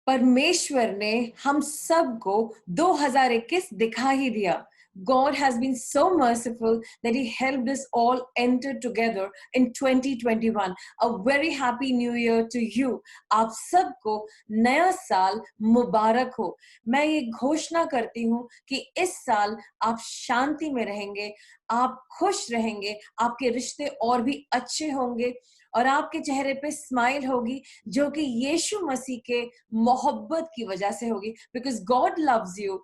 परमेश्वर ने हम सबको 2021 दिखा ही दिया. God has been so merciful that He helped us all enter together in 2021. A very happy new year to you. आप सबको नया साल मुबारक हो. मैं ये घोषणा करती हूँ कि इस साल आप शांति में रहेंगे, आप खुश रहेंगे, आपके रिश्ते और भी अच्छे होंगे और आपके चेहरे पे स्माइल होगी जो कि यीशु मसीह के मोहब्बत की वजह से होगी. Because God loves you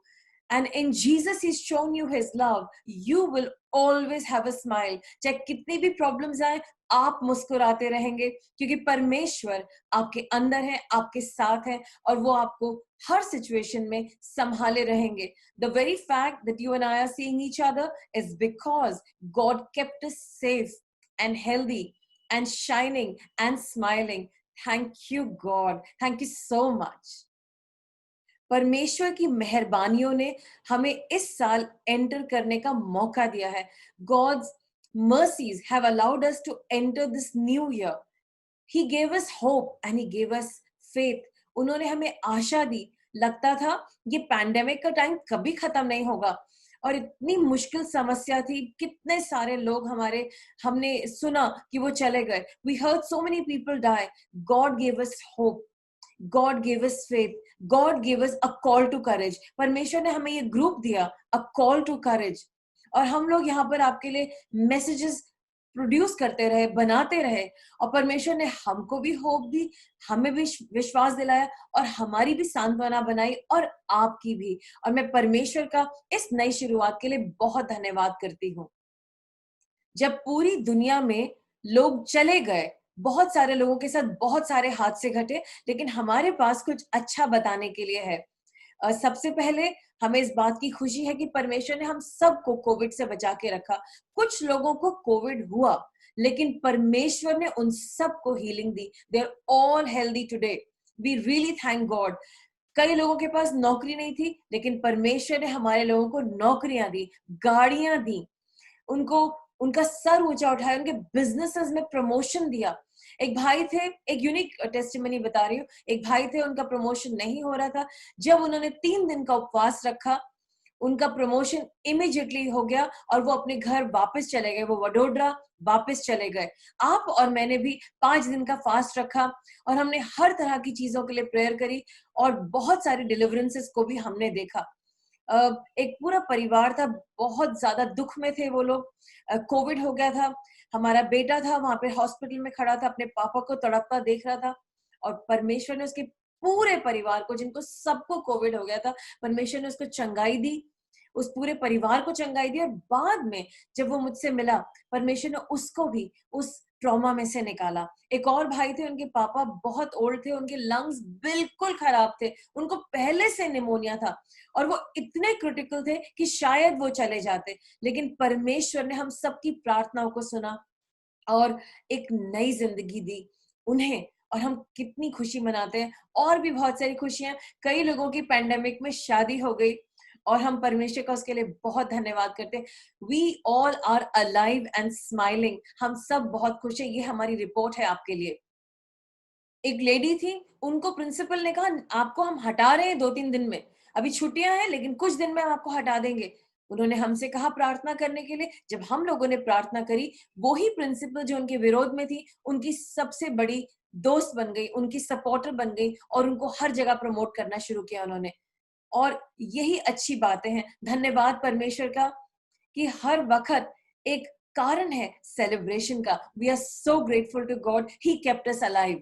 and in Jesus He's shown you His love. You will always have a smile. चाहे कितनी भी प्रॉब्लम्स आए, आप मुस्कुराते रहेंगे क्योंकि परमेश्वर आपके अंदर है, आपके साथ है और वो आपको हर सिचुएशन में संभाले रहेंगे. The very fact that you and I are seeing each other is because God kept us safe and healthy and shining and smiling. Thank you, God. Thank you so much. परमेश्वर की मेहरबानियों ने हमें इस साल enter करने का मौका दिया है. God's mercies have allowed us to enter this new year. He gave us hope and He gave us faith. उन्होंने हमें आशा दी. लगता था ये पैंडेमिक का टाइम कभी खत्म नहीं होगा और इतनी मुश्किल समस्या थी. कितने सारे लोग हमने सुना कि वो चले गए. We heard so many people die. God gave us hope. God gave us faith. God gave us a call to courage. परमेश्वर ने हमें ये ग्रुप दिया, a call to courage. और हम लोग यहाँ पर आपके लिए मैसेजेस प्रोड्यूस करते रहे, बनाते रहे और परमेश्वर ने हमको भी होप दी, हमें भी विश्वास दिलाया और हमारी भी सांत्वना बनाई और आपकी भी. और मैं परमेश्वर का इस नई शुरुआत के लिए बहुत धन्यवाद करती हूँ. जब पूरी दुनिया में लोग चले गए, बहुत सारे लोगों के साथ बहुत सारे हादसे घटे, लेकिन हमारे पास कुछ अच्छा बताने के लिए है. सबसे पहले हमें इस बात की खुशी है कि परमेश्वर ने हम सबको कोविड से बचा के रखा. कुछ लोगों को कोविड हुआ, लेकिन परमेश्वर ने उन सबको हीलिंग दी. They are all healthy today. We really thank God. कई लोगों के पास नौकरी नहीं थी, लेकिन परमेश्वर ने हमारे लोगों को नौकरियां दी, गाड़ियां दी, उनको उनका सर ऊंचा उठाया, उनके बिजनेसेस में प्रमोशन दिया. एक भाई थे, एक यूनिक टेस्टिमनी बता रही हूँ. एक भाई थे, उनका प्रमोशन नहीं हो रहा था. जब उन्होंने 3 दिन का उपवास रखा, उनका प्रमोशन इमीडिएटली हो गया और वो अपने घर वापस चले गए. वो वडोदरा वापस चले गए. आप और मैंने भी 5 दिन का फास्ट रखा और हमने हर तरह की चीजों के लिए प्रेयर करी और बहुत सारी डिलीवरेंसेस को भी हमने देखा. एक पूरा परिवार था, बहुत ज्यादा दुख में थे वो लोग. कोविड हो गया था. हमारा बेटा था वहां पे हॉस्पिटल में खड़ा था, अपने पापा को तड़पता देख रहा था और परमेश्वर ने उसके पूरे परिवार को, जिनको सबको कोविड हो गया था, परमेश्वर ने उसको चंगाई दी, उस पूरे परिवार को चंगाई दी. और बाद में जब वो मुझसे मिला, परमेश्वर ने उसको भी उस ट्रॉमा में से निकाला. एक और भाई थे, उनके पापा बहुत ओल्ड थे, उनके लंग्स बिल्कुल खराब थे, उनको पहले से निमोनिया था और वो इतने क्रिटिकल थे कि शायद वो चले जाते, लेकिन परमेश्वर ने हम सबकी प्रार्थनाओं को सुना और एक नई जिंदगी दी उन्हें. और हम कितनी खुशी मनाते हैं. और भी बहुत सारी खुशियां. कई लोगों की पैंडेमिक में शादी हो गई और हम परमेश्वर का उसके लिए बहुत धन्यवाद करते हैं. We all are alive and smiling. हम सब बहुत खुश हैं. ये हमारी रिपोर्ट है आपके लिए. एक लेडी थी, उनको प्रिंसिपल ने कहा आपको हम हटा रहे हैं 2-3 दिन में, अभी छुट्टियां हैं लेकिन कुछ दिन में हम आपको हटा देंगे. उन्होंने हमसे कहा प्रार्थना करने के लिए. जब हम लोगों ने प्रार्थना करी, वो ही प्रिंसिपल जो उनके विरोध में थी, उनकी सबसे बड़ी दोस्त बन गई, उनकी सपोर्टर बन गई और उनको हर जगह प्रमोट करना शुरू किया उन्होंने. और यही अच्छी बातें हैं. धन्यवाद परमेश्वर का कि हर वक्त एक कारण है सेलिब्रेशन का. We are so grateful to God, he kept us alive.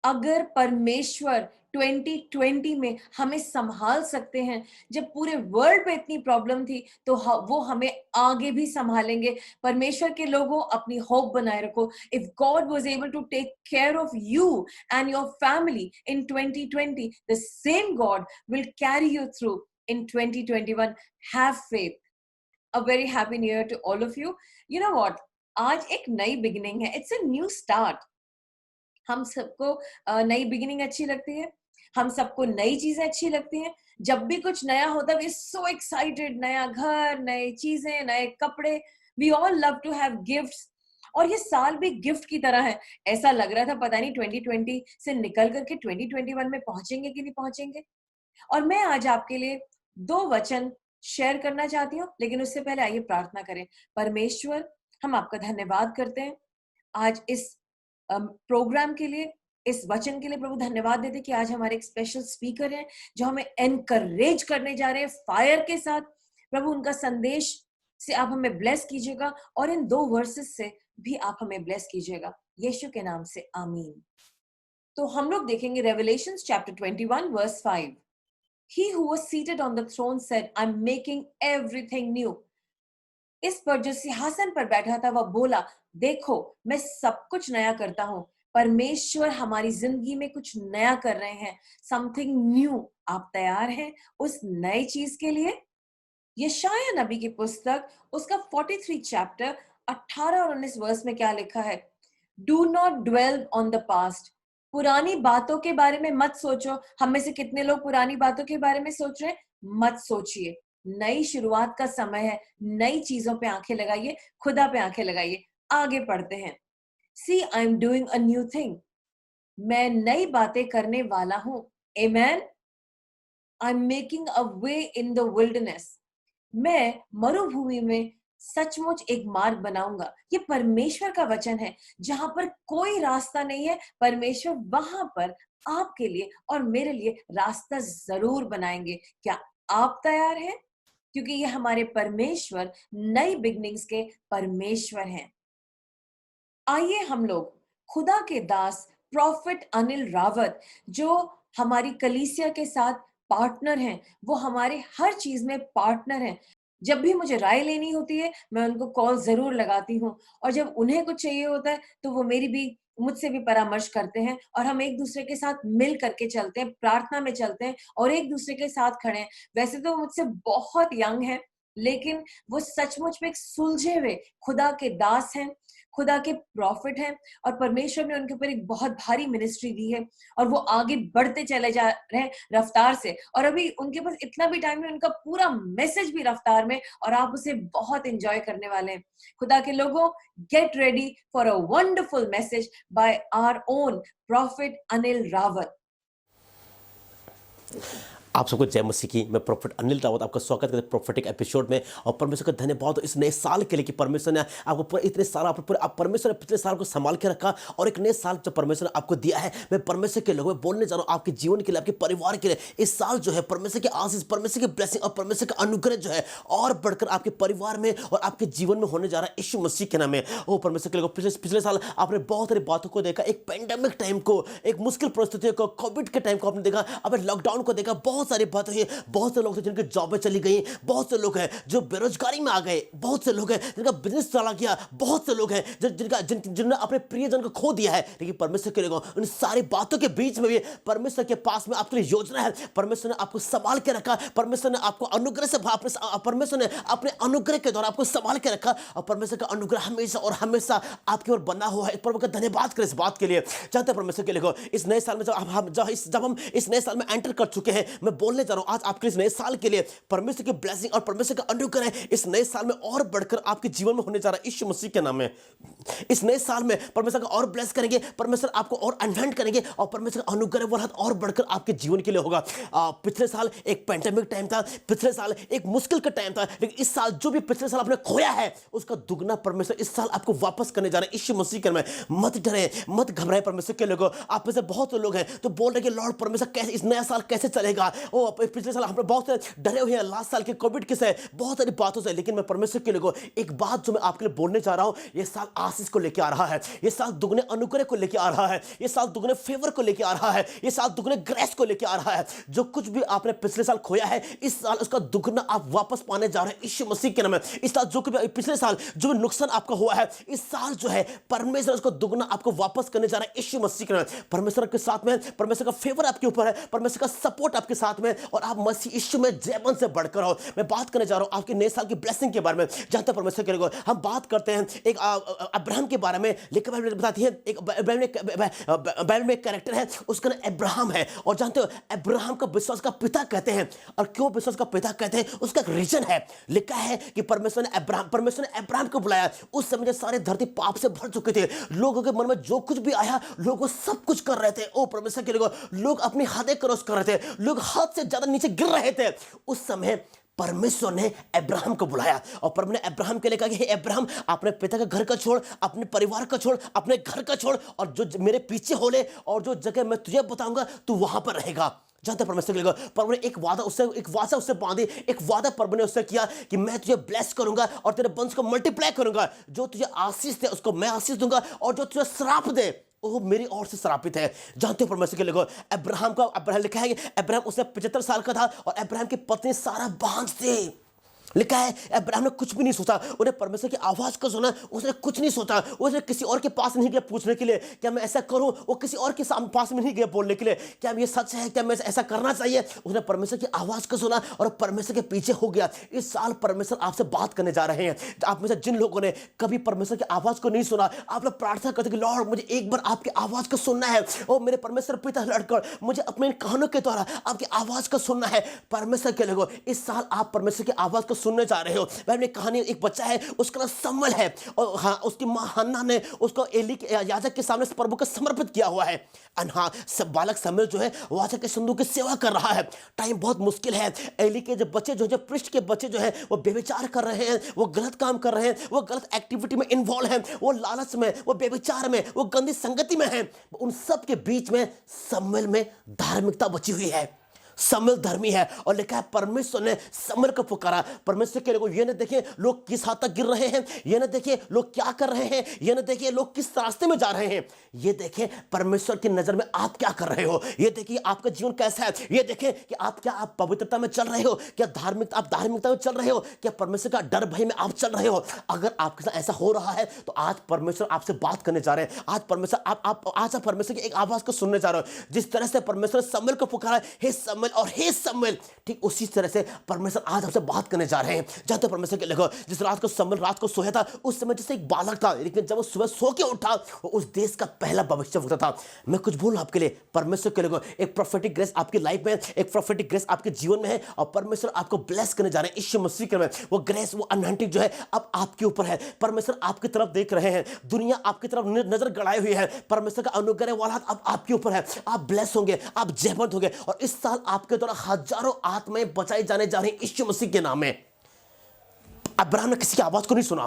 अगर परमेश्वर 2020 में हमें संभाल सकते हैं, जब पूरे वर्ल्ड पे इतनी प्रॉब्लम थी, तो वो हमें आगे भी संभालेंगे. परमेश्वर के लोगों, अपनी होप बनाए रखो. If God was able to take care of you and your family in 2020, the same God will carry you through in 2021. Have faith. A very happy new year to all of you. You know what, आज एक नई beginning है. It's a new start. हम सबको नई beginning अच्छी लगती है, हम सबको नई चीजें अच्छी लगती हैं. जब भी कुछ नया होता है, वी सो एक्साइटेड. नया घर, नई चीजें, नए कपड़े. We all love to have gifts. और ये साल भी गिफ्ट की तरह है। ऐसा लग रहा था पता नहीं 2020 से निकल करके 2021 में पहुंचेंगे कि नहीं पहुंचेंगे। और मैं आज आपके लिए 2 वचन शेयर करना चाहती हूँ, लेकिन उससे पहले आइए प्रार्थना करें। परमेश्वर, हम आपका धन्यवाद करते हैं आज इस प्रोग्राम के लिए, इस वचन के लिए। प्रभु धन्यवाद देते कि आज हमारे एक स्पेशल स्पीकर हैं जो हमें एनकरेज करने जा रहे हैं फायर के साथ। प्रभु उनका संदेश से आप हमें ब्लेस कीजिएगा और इन 2 वर्सेस से भी आप हमें ब्लेस कीजिएगा, यीशु के नाम से आमीन। तो हम लोग देखेंगे revelations chapter 21 verse 5। He who was seated on the throne said, I'm making everything new. इस पर जो सिंहासन पर बैठा था वह बोला, देखो मैं सब कुछ नया करता हूं। परमेश्वर हमारी जिंदगी में कुछ नया कर रहे हैं, समथिंग न्यू। आप तैयार हैं उस नई चीज के लिए? यशायाह नबी की पुस्तक उसका 43 चैप्टर 18 और 19 वर्स में क्या लिखा है? Do not dwell on the past. पुरानी बातों के बारे में मत सोचो। हम में से कितने लोग पुरानी बातों के बारे में सोच रहे हैं? मत सोचिए। नई शुरुआत का समय है। नई चीजों पे आंखें लगाइए, खुदा पे आंखें लगाइए। आगे पढ़ते हैं। See I am doing a new thing. मैं नई बातें करने वाला हूं। Amen. I am making a way in the wilderness. मैं मरुभूमि में सचमुच एक मार्ग बनाऊंगा। ये परमेश्वर का वचन है। जहां पर कोई रास्ता नहीं है, परमेश्वर वहां पर आपके लिए और मेरे लिए रास्ता जरूर बनाएंगे। क्या आप तैयार हैं? क्योंकि ये हमारे परमेश्वर नई बिगनिंग्स के परमेश्वर हैं। आइए हम लोग खुदा के दास प्रॉफिट अनिल रावत, जो हमारी कलीसिया के साथ पार्टनर हैं, वो हमारे हर चीज में पार्टनर हैं। जब भी मुझे राय लेनी होती है मैं उनको कॉल जरूर लगाती हूँ, और जब उन्हें कुछ चाहिए होता है तो वो मुझसे भी परामर्श करते हैं, और हम एक दूसरे के साथ मिल करके चलते हैं, प्रार्थना में चलते हैं और एक दूसरे के साथ खड़े हैं। वैसे तो वो मुझसे बहुत यंग है, लेकिन वो सचमुच में एक सुलझे हुए खुदा के दास हैं, खुदा के प्रॉफिट हैं, और परमेश्वर ने उनके ऊपर एक बहुत भारी मिनिस्ट्री दी है और वो आगे बढ़ते चले जा रहे हैं रफ्तार से। और अभी उनके पास इतना भी टाइम है, उनका पूरा मैसेज भी रफ्तार में, और आप उसे बहुत एंजॉय करने वाले हैं। खुदा के लोगों, get ready for a wonderful message by our own prophet Anil Rawat. आप सबको जय मसीह की। मैं प्रोफेट अनिल रावत आपका स्वागत करता हूं प्रोफेटिक एपिसोड में। और परमेश्वर का धन्यवाद हो इस नए साल के लिए कि परमेश्वर ने आपको पूरे इतने साल आप परमेश्वर ने पिछले साल को संभाल के रखा, और एक नए साल जो परमेश्वर ने आपको दिया है, मैं परमेश्वर के लोगों में बोलने जा रहा हूं आपके जीवन के लिए, आपके परिवार के लिए। इस साल जो है परमेश्वर के आशीष, परमेश्वर की ब्लेसिंग और परमेश्वर का अनुग्रह जो है और बढ़कर आपके परिवार में और आपके जीवन में होने जा रहा है यीशु मसीह के नाम में। ओ परमेश्वर के लोगों, पिछले साल आपने बहुत सारी बातों को देखा, एक पैंडेमिक टाइम को, एक मुश्किल परिस्थितियों को, कोविड के टाइम को आपने देखा, आपने लॉकडाउन को देखा, बहुत सारी बातें हुई। बहुत से लोग थे जिनकी जॉबें चली गई, बहुत से लोग हैं जो बेरोजगारी में आ गए, बहुत से लोग हैं जिनका बिजनेस चला गया, बहुत से लोग हैं जिन्होंने अपने प्रियजन को खो दिया है। लेकिन परमेश्वर के लोगों, उन सारी बातों के बीच में भी परमेश्वर के पास में आपके लिए योजना है। परमेश्वर ने आपको संभाल के रखा, परमेश्वर ने आपको अनुग्रह से परमेश्वर ने अपने अनुग्रह के द्वारा आपको संभाल के रखा, और परमेश्वर का अनुग्रह हमेशा और हमेशा आपकी ओर बना हुआ है। परमेश्वर का धन्यवाद करें इस बात के लिए। चाहते हैं परमेश्वर के लोगों, इस नए साल में जब हम इस नए साल में एंटर कर चुके हैं, मैं बोलने जा रहा हूं आज आपके इस नए साल के लिए परमेश्वर की ब्लेसिंग और परमेश्वर का अनुग्रह इस नए साल में और बढ़कर आपके जीवन में होने जा रहा है यीशु मसीह के नाम में। इस नए साल में परमेश्वर का और ब्लेस करेंगे, परमेश्वर आपको और अनहैंड करेंगे, और परमेश्वर का अनुग्रह वो और बढ़कर आपके जीवन के लिए होगा। पिछले साल एक पैंडेमिक टाइम था, पिछले साल एक मुश्किल का टाइम था, लेकिन इस साल जो भी पिछले साल आपने खोया है उसका दुगना परमेश्वर इस साल आपको वापस करने जा रहे हैं यीशु मसीह के नाम में। मत डरे, मत घबराए परमेश्वर के लोगों। आप में से बहुत लोग हैं तो बोल रहे हैं कि लॉर्ड परमेश्वर कैसे इस नया साल कैसे चलेगा। ओ पिछले साल हम बहुत से डरे हुए हैं लास्ट साल के कोविड के से, बहुत सारी बातों से, लेकिन मैं परमेश्वर के लोगों एक बात जो मैं आपके लिए बोलने जा रहा हूं, ये साल आशीष को लेकर आ रहा है, ये साल दुगने अनुग्रह को लेकर आ रहा है, ये साल दुगने फेवर को लेकर आ रहा है, ये साल दुगने ग्रेस को लेकर आ रहा है। जो कुछ भी आपने पिछले साल खोया है, इस साल उसका दुगना आप वापस पाने जा रहे हैं यीशु मसीह के नाम में। इस साल जो कुछ पिछले साल जो भी नुकसान आपका हुआ है, इस साल जो है परमेश्वर उसको दुगना आपको वापस करने जा रहा है यीशु मसीह के नाम में। परमेश्वर के साथ में, परमेश्वर का फेवर आपके ऊपर है, परमेश्वर का सपोर्ट आपके साथ साथ में और आप मसीह यीशु में जीवन से बढ़कर हो। मैं बात करने जा रहा हूं आपके नए साल की ब्लेसिंग के बारे में। जहां तक परमेश्वर के लोग हम बात करते हैं एक अब्राहम के बारे में, लेकिन बाइबल बताती है एक बाइबल में एक कैरेक्टर है, उसका नाम अब्राहम है। और जानते हो अब्राहम का विश्वास का पिता कहते हैं। और क्यों विश्वास का पिता कहते हैं, उसका एक रीजन है। लिखा है कि परमेश्वर ने अब्राहम को बुलाया। उस समय सारे धरती पाप से भर चुके थे, लोगों के मन में जो कुछ भी आया लोग सब कुछ कर रहे थे। ओ परमेश्वर के लोग अपनी हदें क्रॉस कर रहे थे, लोग हद से ज्यादा नीचे गिर रहे थे। उस समय परमेश्वर ने अब्राहम को बुलाया और परमेश्वर ने अब्राहम के लिए कहा कि हे अब्राहम, अपने पिता का घर का छोड़, अपने परिवार का छोड़, अपने घर का छोड़ और जो मेरे पीछे हो ले, और जो जगह मैं तुझे बताऊंगा तू वहां पर रहेगा। जानते परमेश्वर के लिए परमेश्वर ने एक वादा उससे बांधी, एक वादा परमेश्वर ने उससे किया कि मैं तुझे ब्लेस करूंगा और तेरे वंश को मल्टीप्लाई करूंगा। जो तुझे आशीष दे उसको मैं आशीष दूंगा, और जो तुझे श्राप दे वो मेरी ओर से श्रापित है। जानते हो परमेश्वर के लोगों, अब्राहम लिखा है कि अब्राहम उससे 75 साल का था और अब्राहम की पत्नी सारा बांझ थी। लिखा है अब्राहम ने कुछ भी नहीं सोचा, उन्हें परमेश्वर की आवाज को सुना, उसने कुछ नहीं सोचा, उसने किसी और के पास नहीं गया पूछने के लिए क्या मैं ऐसा करूं, वो किसी और के पास में नहीं गया बोलने के लिए क्या ये सच है, क्या मैं ऐसा करना चाहिए। उसने परमेश्वर की आवाज को सुना और परमेश्वर के पीछे हो गया। इस साल परमेश्वर आपसे बात करने जा रहे हैं। आप में से जिन लोगों ने कभी परमेश्वर की आवाज को नहीं सुना, आप लोग प्रार्थना करते कि लॉर्ड मुझे एक बार आपकी आवाज को सुनना है। ओ मेरे परमेश्वर पिता लड़कर मुझे अपने कानों के द्वारा आपकी आवाज को सुनना है। परमेश्वर के लोगों, इस साल आप परमेश्वर की आवाज को सुनने जा रहे हो। बाइबल में कहानी एक बच्चा है, उसका नाम शमूएल है और हाँ उसकी मां हन्ना ने उसको एली याजक के सामने प्रभु को समर्पित किया हुआ है। हाँ सब बालक शमूएल जो है याजक के संदूक की सेवा कर रहा है। टाइम बहुत मुश्किल है। एली के जो बच्चे जो पृष्ठ के बच्चे जो है वो व्यभिचार कर रहे हैं, वो गलत काम कर रहे हैं, वो गलत एक्टिविटी में इन्वॉल्व है, वो लालच में, वो व्यभिचार में, वो गंदी संगति में है। उन सब के बीच में शमूएल में धार्मिकता बची हुई है। शमूएल धर्मी है और लिखा है परमेश्वर ने शमूएल को पुकारा। परमेश्वर के लोग ये न देखें लोग किस हद तक गिर रहे हैं, ये न देखें लोग क्या कर रहे हैं, ये न देखें लोग किस रास्ते में जा रहे हैं, ये देखें परमेश्वर की नजर में आप क्या कर रहे हो, ये देखिए आपका जीवन कैसा है, ये देखें कि आप पवित्रता में चल रहे हो, क्या आप धार्मिकता में चल रहे हो, क्या परमेश्वर का डर भय में आप चल रहे हो। अगर आपके साथ ऐसा हो रहा है तो आज परमेश्वर आपसे बात करने जा रहे हैं। आज परमेश्वर की एक आवाज को सुनने जा रहे हो। जिस तरह से परमेश्वर शमूएल को पुकारा हे शमूएल और हे शमूएल, ठीक उसी तरह से परमेश्वर आज आपसे बात करने जा रहे हैं। जानते हो परमेश्वर के देखो जिस रात को शमूएल रात को सोया था उस समय जैसे एक बालक था, लेकिन जब वो सुबह सो के उठा वो उस देश का पहला भविष्यवक्ता था। मैं कुछ बोलूं आपके लिए, परमेश्वर के लोगों एक प्रोफेटिक ग्रेस आपकी लाइफ में, एक प्रोफेटिक ग्रेस आपके जीवन में है और परमेश्वर आपको ब्लेस करने जा रहे हैं यीशु मसीह के में। वो ग्रेस वो अनॉइंटिंग जो है अब आपके ऊपर है। परमेश्वर आपकी तरफ देख रहे हैं, दुनिया आपकी तरफ नजर गड़ाई हुई है। परमेश्वर का अनुग्रह वाला हाथ अब आपके ऊपर है। आप ब्लेस होंगे, आप जयवंत होंगे और इस साल आपके द्वारा हजारों आत्माएं बचाई जाने जा रही हैं यीशु मसीह के नाम में। अब्राहम ने किसी की आवाज को नहीं सुना,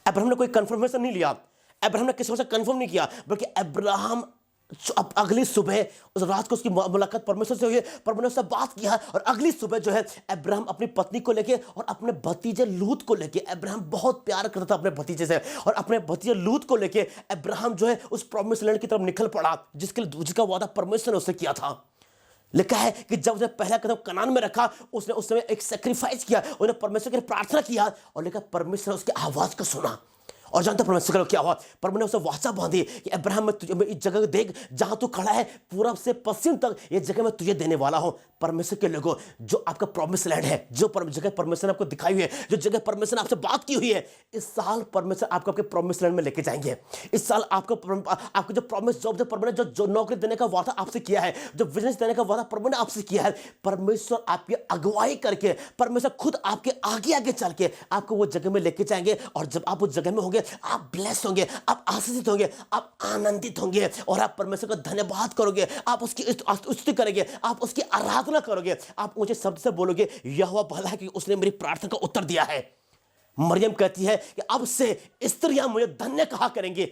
अब्राहम ने कोई कंफर्मेशन नहीं लिया, अब्राहम ने किसी से कंफर्म नहीं किया, बल्कि अब्राहम अब अगली सुबह उस रात को उसकी मुलाकात परमेश्वर से हुई, परमेश्वर से बात किया और अगली सुबह जो है अब्राहम अपनी पत्नी को लेके और अपने भतीजे लूत को लेके, अब्राहम बहुत प्यार करता था अपने भतीजे से, और अपने भतीजे लूत को लेके अब्राहम जो है उस प्रॉमिस्ड लैंड की तरफ निकल पड़ा जिसका वादा परमेश्वर ने उससे किया था। लिखा है कि जब उसने पहला कदम कनान में रखा उसने उस समय एक सैक्रिफाइस किया, उन्हें परमेश्वर के लिए प्रार्थना किया और लिखा परमेश्वर उसकी आवाज को सुना। और जानते परमेश्वर का क्या हुआ, परमेश्वर ने उसे वाचा बांधी कि अब्राहम मैं इस जगह देख जहां तू खड़ा है, पूरब से पश्चिम तक ये जगह मैं तुझे देने वाला हूं। परमेश्वर के लोगों जो आपका प्रॉमिस लैंड है, जो जगह परमेश्वर ने आपको दिखाई हुई है, जो जगह परमेश्वर ने आपसे बात की हुई है, इस साल परमेश्वर आपको आपके प्रॉमिस लैंड में लेके जाएंगे। इस साल आपको जो प्रॉमिस जॉब जो परमेश्वर जो नौकरी देने का वादा आपसे किया है, जो बिजनेस देने का वादा परमेश्वर ने आपसे किया है, परमेश्वर आपकी अगुवाई करके, परमेश्वर खुद आपके आगे आगे चल के आपको वो जगह में लेके जाएंगे। और जब आप उस जगह में होंगे आप ब्लेस्ड होंगे, आप आशीषित होंगे, आप आनंदित होंगे और आप परमेश्वर का धन्यवाद करोगे, आप उसकी स्तुति करेंगे, आप उसकी आराधना करोगे, आप मुझे शब्द से बोलोगे यहोवा भला है कि उसने मेरी प्रार्थना का उत्तर दिया है। मरियम कहती है कि अब से स्त्रियां मुझे धन्य कहा करेंगे।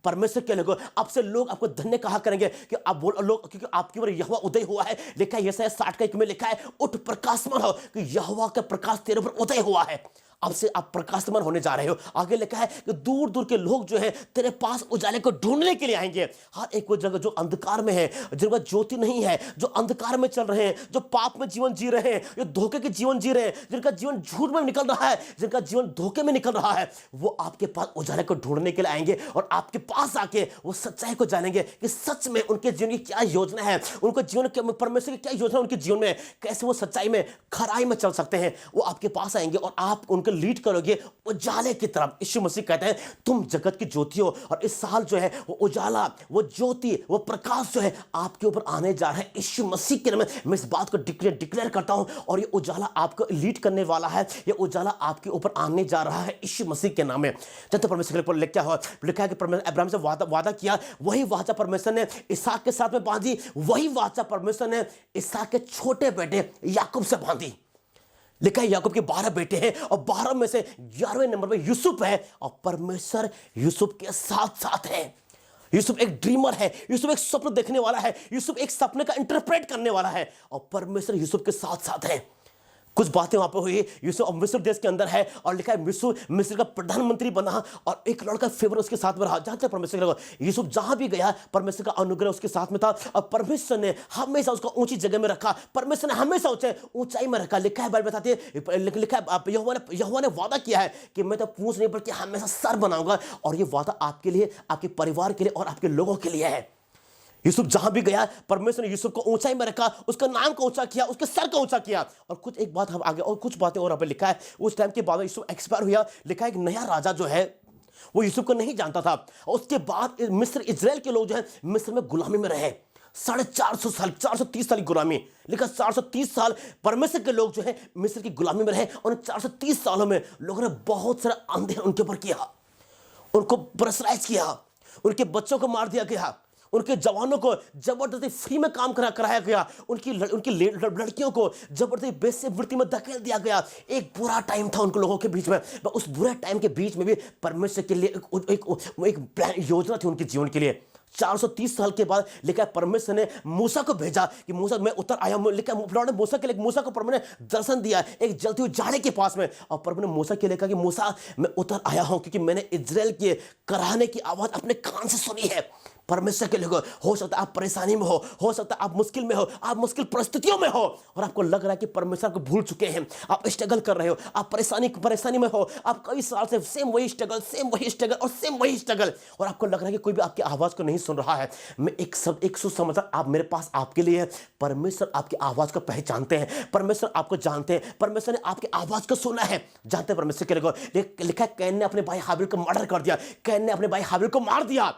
परमेश्वर के लोगों अब से लोग आपको धन्य कहा करेंगे कि आप बोल लोग क्योंकि आपकी ओर यहोवा उदय हुआ है। लिखा है यशायाह 60 का 1 में लिखा है उठ प्रकाशमान हो कि यहोवा का प्रकाश तेरे ऊपर उदय हुआ है। आपसे आप प्रकाशमान होने जा रहे हो। आगे लिखा है कि दूर दूर के लोग जो है तेरे पास उजाले को ढूंढने के लिए आएंगे। हर एक वो जगह जो अंधकार में है, जिनका ज्योति नहीं है, जो अंधकार में चल रहे हैं, जो पाप में जीवन जी रहे हैं, जो धोखे के जीवन जी रहे हैं, जिनका जीवन झूठ में निकल रहा है, जिनका जीवन धोखे में निकल रहा है, वो आपके पास उजाले को ढूंढने के लिए आएंगे और आपके पास आके वो सच्चाई को जानेंगे कि सच में उनके जीवन की क्या योजना है, उनके जीवन के परमेश्वर की क्या योजना है उनके जीवन में, कैसे वो सच्चाई में खराई में चल सकते हैं। वो आपके पास आएंगे और आप उनको लीड करोगे उजाले की तरफ। यीशु मसीह कहते हैं तुम जगत की ज्योति हो, और इस साल जो है वो उजाला, वो ज्योति, वो प्रकाश जो है आपके ऊपर आने जा रहा है। यीशु मसीह के नाम में मैं इस बात को डिक्लेयर करता हूं, और ये उजाला आपको लीड करने वाला है, ये उजाला आपके ऊपर आने जा रहा है यीशु मसीह के नाम में। जब परमेश्वर के ऊपर लिखा है कि परमेश्वर अब्राहम से वादा किया, वही वाचा परमेश्वर ने इसहाक के साथ में बांधी, वही वाचा परमेश्वर ने इसहाक के छोटे बेटे याकूब से बांधी। लिखा है याकूब के 12 बेटे हैं और 12 में से 11वें नंबर पे यूसुफ है, और परमेश्वर यूसुफ के साथ साथ है। यूसुफ एक ड्रीमर है, यूसुफ एक स्वप्न देखने वाला है, यूसुफ एक सपने का इंटरप्रेट करने वाला है, और परमेश्वर यूसुफ के साथ साथ है। कुछ बातें वहां पे हुई, यूसुफ मिस्र देश के अंदर है, और लिखा है मिस्र का प्रधानमंत्री बना, और एक लड़का फेवर उसके साथ में रहा। जहां तक परमेश्वर का यूसुफ जहां भी गया, परमेश्वर का अनुग्रह उसके साथ में था, और परमेश्वर ने हमेशा उसको ऊंची जगह में रखा, परमेश्वर ने हमेशा ऊंचाई में रखा। लिखा है बाइबल बताती है, लिखा है यहोवा ने वादा किया है कि मैं तो पूंछ नहीं बल्कि हमेशा सर बनाऊंगा, और ये वादा आपके लिए, आपके परिवार के लिए और आपके लोगों के लिए है। यूसुफ जहां भी गया, परमेश्वर ने यूसुफ को ऊंचाई में रखा, उसका नाम को ऊंचा किया, उसके सर को ऊंचा किया। और कुछ एक बात हम आगे, और कुछ बातें और यहाँ पे लिखा है, उस टाइम के बाद यूसुफ एक्सपायर हुआ। लिखा है कि नया राजा जो है वो यूसुफ को नहीं जानता था, और उसके बाद मिस्र इजराइल के लोग जो है मिस्र में गुलामी में रहे 450 साल, 430 साल की गुलामी। लिखा 430 साल परमेश्वर के लोग जो है मिस्र की गुलामी में रहे, और 430 सालों में लोगों ने बहुत सारा अंधेर उनके ऊपर किया, उनको प्रेशराइज किया, उनके बच्चों को मार दिया गया, उनके जवानों को जबरदस्ती फ्री में काम कराया गया, उनकी लड़कियों को जबरदस्ती बेवृत्ति में धकेल दिया गया। एक बुरा टाइम था उन लोगों के बीच में, उस बुरे टाइम के बीच में भी परमेश्वर के लिए एक योजना थी उनके जीवन के लिए। 430 साल के बाद लिखा है परमेश्वर ने मूसा को भेजा कि मूसा मैं उतर आया हूं। लिखा है मूसा के लिए, मूसा को परमेश्वर ने दर्शन दिया एक जलती हुई जाड़े के पास में, और परमेश्वर ने मूसा के लिए कहा कि मूसा मैं उतर आया हूं क्योंकि मैंने इजराइल के कराहने की आवाज अपने कान से सुनी है। परमेश्वर के लोगों, हो सकता है आप परेशानी में हो सकता है आप मुश्किल में हो, आप मुश्किल परिस्थितियों में हो, और आपको लग रहा है कि परमेश्वर को भूल चुके हैं, आप स्ट्रगल कर रहे हो, आप परेशानी में हो, आप कई साल से सेम वही स्ट्रगल और सेम वही स्ट्रगल, और आपको लग रहा है कि कोई भी आपकी आवाज को नहीं सुन रहा है। मैं एक सुसमाचार आप मेरे पास आपके लिए है। परमेश्वर आपकी आवाज को पहचानते हैं, परमेश्वर आपको जानते हैं, परमेश्वर ने आपकी आवाज को सुना है, जानते हैं परमेश्वर के लोगों। लिखा है कैन ने अपने भाई हाबिल को मर्डर कर दिया, कैन ने अपने भाई हाबिल को मार दिया,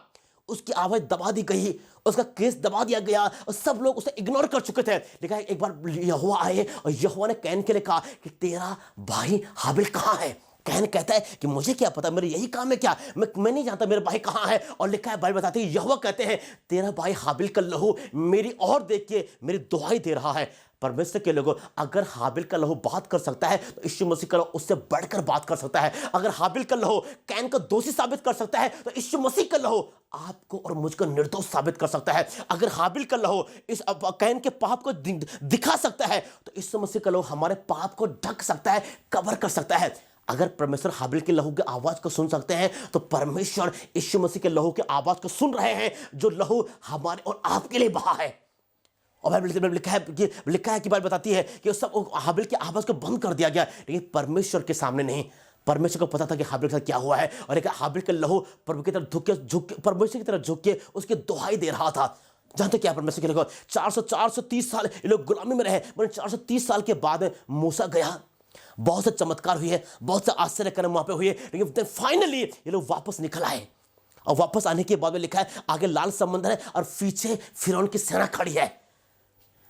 उसकी आवाज दबा दी गई, उसका केस दबा दिया गया, और सब लोग उसे इग्नोर कर चुके थे। लिखा है एक बार यहोवा आए और यहोवा ने कैन के लिए कहा कि तेरा भाई हाबिल कहाँ है। कैन कहता है कि मुझे क्या पता, मेरे यही काम है क्या, मैं नहीं जानता मेरा भाई कहाँ है। और लिखा है बाइबल बताती है यहोवा कहते हैं तेरा भाई हाबिल का लहू मेरी ओर देख के मेरी दुहाई दे रहा है। परमेश्वर के लोगों, अगर हाबिल का लहू बात कर सकता है तो यीशु मसीह का लहू उससे बढ़कर बात कर सकता है। अगर हाबिल का लहू कैन को दोषी साबित कर सकता है तो यीशु मसीह का लहू आपको और मुझको निर्दोष साबित कर सकता है। अगर हाबिल का लहू इस कैन के पाप को दिखा सकता है तो यीशु मसीह का लहू हमारे पाप को ढक सकता है, कवर कर सकता है। अगर परमेश्वर हाबिल के लहू की आवाज को सुन सकते हैं तो परमेश्वर यीशु मसीह के लहू की आवाज को सुन रहे हैं, जो लहू हमारे और आपके लिए बहा है। और बाइबल लिखा है कि बाइबल बताती है कि सब हाबिल की आवाज को बंद कर दिया गया, लेकिन परमेश्वर के सामने नहीं। परमेश्वर को पता था कि हाबिल का क्या हुआ है, और एक हाबिल का लहू प्रभु की तरफ झुक के परमेश्वर की तरफ झुक के उसकी दुहाई दे रहा था। जानते क्या परमेश्वर के लोग 430 साल ये लोग गुलामी में रहे, 430 साल के बाद मूसा गया, बहुत से चमत्कार हुए, बहुत से आश्चर्य कर्म वहां पे हुए, लेकिन फाइनली ये लोग वापस निकल आए। और वापस आने के बाद में लिखा है आगे लाल समंदर है और पीछे फिरौन की सेना खड़ी है।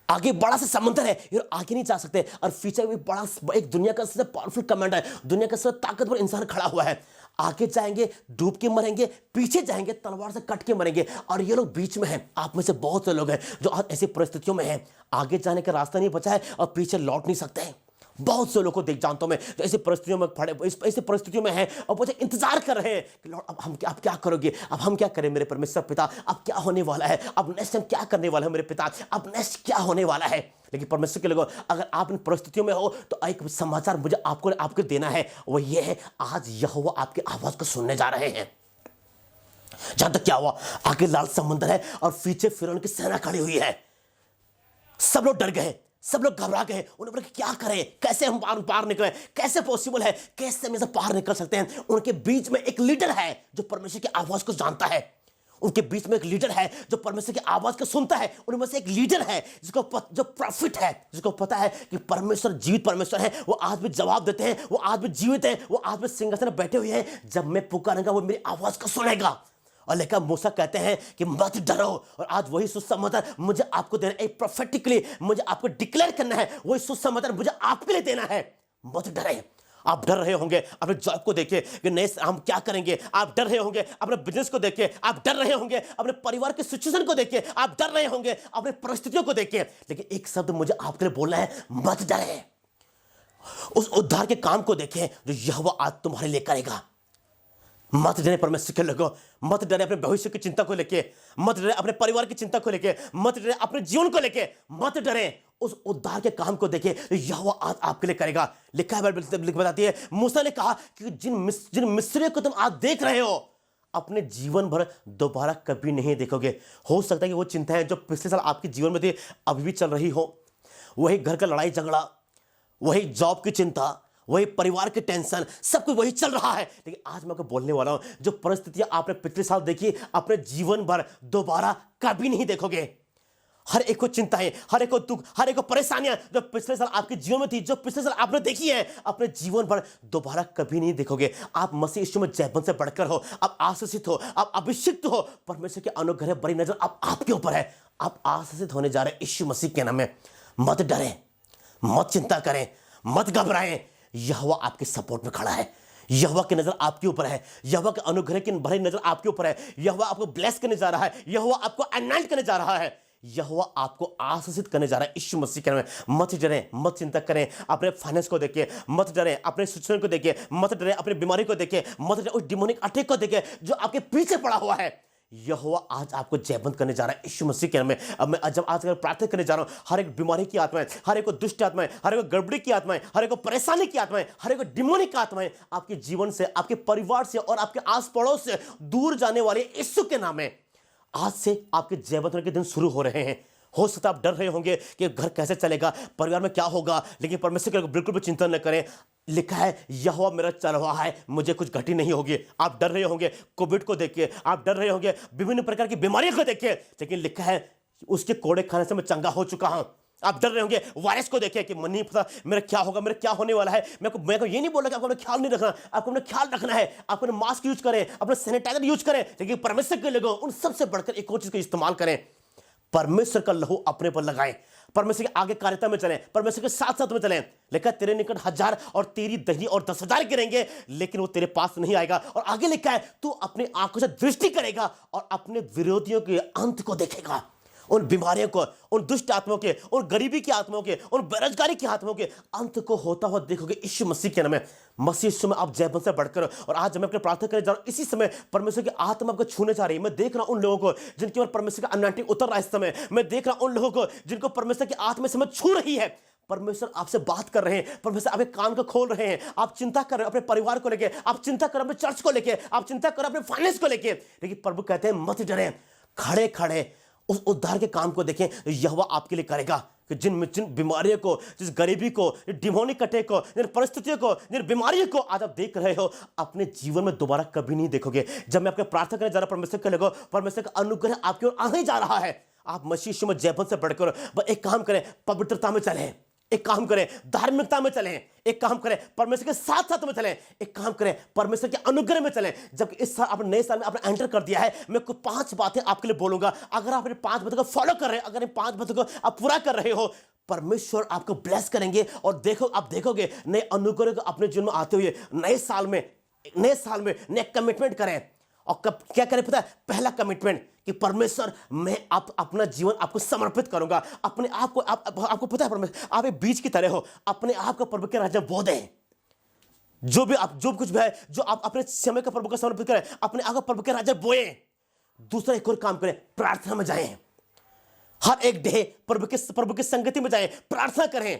आगे बड़ा सा समंदर है, ये आगे नहीं जा सकते, और पीछे भी बड़ा एक दुनिया का सबसे पावरफुल कमांडर है, दुनिया का सबसे ताकतवर इंसान खड़ा हुआ है। आगे जाएंगे डूब के मरेंगे, पीछे जाएंगे तलवार से कट के मरेंगे, और ये लोग बीच में हैं। आप में से बहुत से लोग हैं जो आज ऐसी परिस्थितियों में हैं, आगे जाने का रास्ता नहीं बचा है और पीछे लौट नहीं सकते हैं। बहुत से लोगों को देख जानता हूं मैं जो ऐसी परिस्थितियों में पड़े, ऐसी परिस्थितियों में हैं और मुझे इंतजार कर रहे हैं कि लॉर्ड अब क्या करोगे, अब हम क्या करें मेरे परमेश्वर पिता, अब क्या होने वाला है, अब नेक्स्ट हम क्या करने वाला है मेरे पिता, अब नेक्स्ट क्या होने वाला है। लेकिन परमेश्वर के लोगों, अगर आप इन परिस्थितियों में हो तो एक समाचार मुझे आपको देना है, वो ये है, आज यहोवा आपकी आवाज को सुनने जा रहे हैं। जहां तक क्या हुआ, आगे लाल समुद्र है और पीछे फिरौन की सेना खड़ी हुई है। सब लोग डर गए, सब लोग घबरा गए, उन्होंने बोला क्या करें, कैसे हम पार निकलें, कैसे पॉसिबल है, कैसे हम इसे पार निकल सकते हैं। उनके बीच में एक लीडर है जो परमेश्वर की आवाज को जानता है, उनके बीच में एक लीडर है जो परमेश्वर की आवाज को सुनता है। उनमें से एक लीडर है जो प्रॉफिट है, जिसको पता है कि परमेश्वर जीवित परमेश्वर है, वो आज भी जवाब देते हैं, वो आज भी जीवित है, वो आज भी सिंहासन में बैठे हुए हैं। जब मैं पुकारूंगा वो मेरी आवाज को सुनेगा। और लेकिन मूसा कहते हैं कि मत डरो, और आज वही सुसमाचार मुझे आपको देना है, प्रोफेटिकली मुझे आपको डिक्लेयर करना है, वही सुसमाचार मुझे आपके लिए देना है। मत डरे। आप डर रहे होंगे अपने जॉब को देखे कि नहीं हम क्या करेंगे, आप डर रहे होंगे अपने बिजनेस को देखे, आप डर रहे होंगे अपने परिवार के सिचुएशन को देखे, आप डर रहे होंगे अपने परिस्थितियों को देखे, लेकिन एक शब्द मुझे आपके लिए बोलना है, मत डरे। उस उद्धार के काम को देखें जो यहोवा आज तुम्हारे लिए करेगा। मत डरे परमेश्वर के लोगों, मत डरे अपने भविष्य की चिंता को लेके, मत डरे अपने परिवार की चिंता को लेके, मत डरे अपने जीवन को लेके, मत डरे उस उद्धार के काम को देखे यहोवा आज आपके लिए करेगा। लिखा है बाइबल बताती है, मूसा ने कहा कि जिन मिस्रियों को तुम आज देख रहे हो अपने जीवन भर दोबारा कभी नहीं देखोगे। हो सकता है कि वो चिंताएं जो पिछले साल आपके जीवन में थी अभी भी चल रही हो, वही घर का लड़ाई झगड़ा, वही जॉब की चिंता, वही परिवार की टेंशन, सब कुछ वही चल रहा है। लेकिन आज मैं आपको बोलने वाला हूं, जो परिस्थितियां आपने पिछले साल देखी अपने जीवन भर दोबारा कभी नहीं देखोगे। हर एक को चिंताएं, हर एक को दुख, हर एक को परेशानियां जो पिछले साल आपके जीवन में थी, जो पिछले साल आपने देखी है, अपने जीवन भर दोबारा कभी नहीं देखोगे। आप मसीह यीशु में जयवंत से बढ़कर हो, आप आशीषित हो, आप अभिषिक्त हो, परमेश्वर के अनुग्रह बड़ी नजर अब आपके ऊपर है। आप आशीषित होने जा रहे हैं यीशु मसीह के नाम में। मत डरें, मत चिंता करें, मत घबराएं। यहोवा आपके सपोर्ट में खड़ा है, यहोवा की नजर आपके ऊपर है, यहोवा के अनुग्रह की बड़ी नजर आपके ऊपर है। यहोवा आपको ब्लेस करने जा रहा है, यहोवा आपको अनॉइंट करने जा रहा है, यहोवा आपको आशीषित करने जा रहा है यीशु मसीह के नाम में। मत डरें, मत चिंता करें अपने फाइनेंस को देखिए, मत डरें अपने सिचुएशन को देखिए, मत डरें अपनी बीमारी को देखिए, मत डरें उस डिमोनिक अटैक को देखिए जो आपके पीछे पड़ा हुआ है। यहोवा आज आपको जयवंत करने जा रहा है यीशु मसीह के नाम में। अब मैं जब आज प्रार्थना करने जा रहा हूं, हर एक बीमारी की आत्माएं, हर एक को दुष्ट आत्माएं, हर एक को गड़बड़ी की आत्माएं, हर एक को परेशानी की आत्माएं, हर एक को डिमोनिक आत्माएं आपके जीवन से, आपके परिवार से और आपके आस पड़ोस से दूर जाने वाले यीशु के नाम में आज से आपके जयवंत होने के दिन शुरू हो रहे हैं। हो सकता है आप डर रहे होंगे कि घर कैसे चलेगा, परिवार में क्या होगा, लेकिन परमेश्वर के बिल्कुल भी चिंता न करें। लिखा है यहोवा मेरा चल रहा है, मुझे कुछ घटी नहीं होगी। आप डर रहे होंगे कोविड को देख के, आप डर रहे होंगे विभिन्न प्रकार की बीमारियों को देख के, लेकिन लिखा है उसके कोड़े खाने से मैं चंगा हो चुका हूं। आप डर रहे होंगे वायरस को देखे कि मन नहीं पता मेरा क्या होगा, मेरा क्या होने वाला है। मैं को ये नहीं बोल रहा कि आपको अपना ख्याल नहीं रखना, आपको अपना ख्याल रखना है, आपको मास्क यूज करें, अपना सैनिटाइजर यूज करें, लेकिन परमेश्वर के लोगों उन सबसे बढ़कर एक और चीज का इस्तेमाल करें, परमेश्वर का लहू अपने पर लगाएं, परमेश्वर के आगे कार्यता में चलें, परमेश्वर के साथ साथ में चलें। लिखा तेरे निकट 1000 और तेरी दही और 10,000 गिरेंगे लेकिन वो तेरे पास नहीं आएगा। और आगे लिखा है तू अपनी आंखों से दृष्टि करेगा और अपने विरोधियों के अंत को देखेगा। उन बीमारियों को, उन दुष्ट आत्माओं के, उन गरीबी की आत्माओं के, उन बेरोजगारी की आत्माओं के अंत को होता हुआ देखोगे यीशु मसीह के नाम में। मसीह यीशु में आप जयवंत से बढ़कर। और आज मैं अपने प्रार्थना करने जा रहा हूं, इसी समय परमेश्वर की आत्मा आपको छूने जा रही है। मैं देख रहा हूं उन लोगों को जिनके ऊपर परमेश्वर का अनॉइंटिंग उतर रहा है इस समय। मैं देख रहा हूं उन लोगों को जिनको परमेश्वर की आत्मा इस समय छू रही है। परमेश्वर आपसे बात कर रहे हैं, परमेश्वर आपके कान को खोल रहे हैं। आप चिंता कर रहे हो अपने परिवार को लेके, आप चिंता कर रहे हो अपने चर्च को लेके, आप चिंता कर रहे हो अपने फाइनेंस को लेके, लेकिन प्रभु कहते हैं मत डरें, खड़े खड़े उस उद्धार के काम को देखें यहोवा आपके लिए करेगा। कि जिन बीमारियों को, जिस गरीबी को, डिमोनिक अटैक को, जिन परिस्थितियों को, जिन बीमारियों को आज आप देख रहे हो अपने जीवन में दोबारा कभी नहीं देखोगे। जब मैं आपके प्रार्थना करने जा रहा हूं, परमेश्वर के लोगों, परमेश्वर का अनुग्रह आपकी ओर आने जा रहा है। आप मसीह यीशु में जयवंत से बढ़कर बस एक काम करें, पवित्रता में चलें, एक काम करें धार्मिकता में चलें, एक काम करें परमेश्वर के साथ साथ में चलें, एक काम करें परमेश्वर के अनुग्रह में चलें। जब इस साल आपने नए साल में आपने एंटर कर दिया है, मैं कुछ 5 बातें आपके लिए बोलूंगा। अगर आप इन 5 बातों को फॉलो कर रहे हैं, अगर इन 5 बातों को आप पूरा कर रहे हो, परमेश्वर आपको ब्लेस करेंगे। और देखो आप देखोगे नए अनुग्रह को अपने जीवन में आते हुए। नए साल में नए कमिटमेंट करें। और कब क्या करें पता है? पहला कमिटमेंट कि परमेश्वर मैं अपना जीवन आपको समर्पित करूंगा, अपने आप को आपको पता है परमेश्वर आप एक बीज की तरह हो, अपने आप को प्रभु के राज्य में बो दें। जो कुछ भी है जो आप अपने समय का प्रभु को समर्पित करें, अपने आप को प्रभु के राज्य में बोए। दूसरा एक और काम करें, प्रार्थना में जाएं। हर एक डे प्रभु की संगति में जाएं, प्रार्थना करें,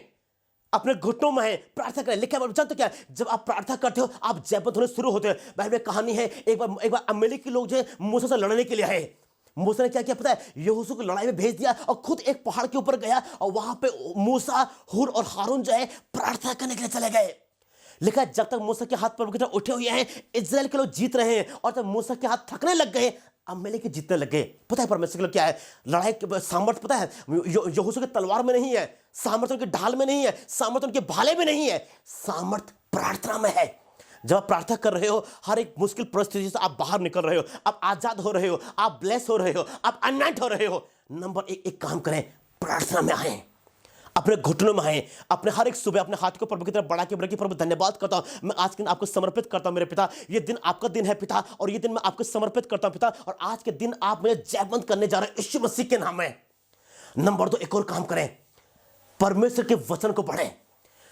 अपने घुटनों में है प्रार्थना करें। लेकिन जानते क्या है, जब आप प्रार्थना करते हो आप जयवंत होने शुरू होते हो। बाइबल में कहानी है, एक बार अमेलेकी लोग जो है मूसा से लड़ने के लिए आए। मूसा ने क्या किया पता है, यहोशू को लड़ाई में भेज दिया और खुद एक पहाड़ के ऊपर गया और वहां पे मूसा, हूर और हारून जो है प्रार्थना करने के लिए चले गए। लेकिन जब तक मूसा के हाथ प्रभु की तरफ उठे हुए हैं, इजराइल के लोग जीत रहे हैं, और जब मूसा के हाथ थकने लग गए, अमेलेकी जीतने लग गए। पता है परमेश्वर के लोग क्या है, लड़ाई के सामर्थ्य पता है यहोशू के तलवार में नहीं है, सामर्थ्य उनके ढाल में नहीं है, सामर्थ्य उनके भाले में नहीं है, सामर्थ्य प्रार्थना में है। जब आप प्रार्थना कर रहे हो, हर एक मुश्किल परिस्थिति से आप बाहर निकल रहे हो, आप आजाद हो रहे हो, आप ब्लेस हो रहे हो, आप अनॉइंट हो रहे हो। नंबर एक काम करें, प्रार्थना में आए, अपने घुटनों में आए, अपने हर एक सुबह अपने हाथ को प्रभु की तरफ बढ़ा के बोले कि प्रभु धन्यवाद करता हूं, मैं आज के दिन आपको समर्पित करता हूं मेरे पिता, ये दिन आपका दिन है पिता, और ये दिन मैं आपको समर्पित करता हूं पिता, और आज के दिन आप मुझे जयवंत करने जा रहे हैं यीशु मसीह के नाम में। नंबर 2, एक और काम करें, परमेश्वर के वचन को पढ़ें।